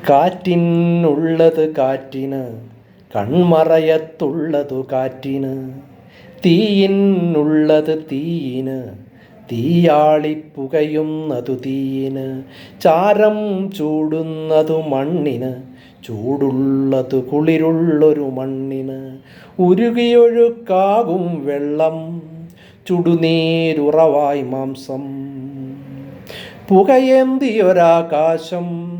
കാറ്റിനുള്ളത് കാറ്റിന്, കൺമറയത്തുള്ളതു കാറ്റിന്. തീയിനുള്ളത് തീയിന്, തീയാളിപ്പുകയുന്നതു തീയിന്. ചാരം ചൂടുന്നതു മണ്ണിന്, ചൂടുള്ളതു കുളിരുള്ളൊരു മണ്ണിന്. ഉരുകിയൊഴുക്കാകും വെള്ളം, ചുടുനീരുറവായി മാംസം. പുകയേന്തിയൊരാകാശം,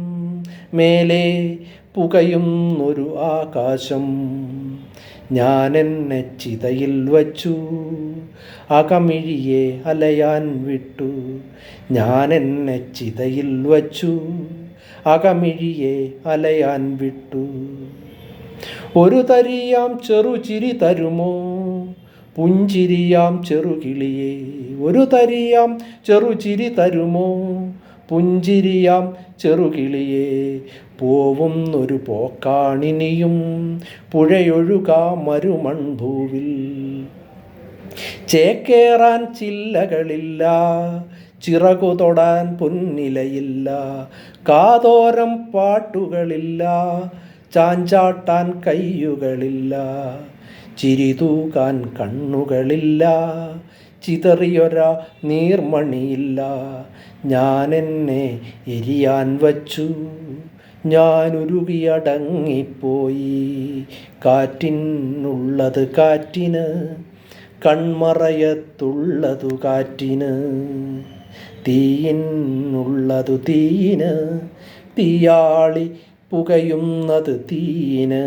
മേലെ പുകയുന്നൊരു ആകാശം. ഞാനെന്നെ ചിതയിൽ വച്ചു, അകമിഴിയെ അലയാൻ വിട്ടു. ഞാനെന്നെ ചിതയിൽ വച്ചു, അകമിഴിയെ അലയാൻ വിട്ടു. ഒരു തരിയാം ചെറുചിരി തരുമോ, പുഞ്ചിരിയാം ചെറുകിളിയേ. ഒരു തരിയാം ചെറുചിരി തരുമോ, പുഞ്ചിരിയാം ചെറുകിളിയേ. പോവുന്നൊരു പോക്കാണിനിയും പുഴയൊഴുകാ മരുമൺഭൂവിൽ. ചേക്കേറാൻ ചില്ലകളില്ല, ചിറകു തൊടാൻ പൊന്നിലയില്ല. കാതോരം പാട്ടുകളില്ല, ചാഞ്ചാട്ടാൻ കയ്യുകളില്ല. ചിരി തൂകാൻ കണ്ണുകളില്ല, ചിതറിയൊരാ നീർമണിയില്ല. ഞാനെന്നെ എരിയാൻ വച്ചു, ഞാനുരുകിയടങ്ങിപ്പോയി. കാറ്റിനുള്ളത് കാറ്റിന്, കൺമറയത്തുള്ളതു കാറ്റിന്. തീയിനുള്ളതു തീയിന്, തീയാളി പുകയുന്നത് തീയിന്.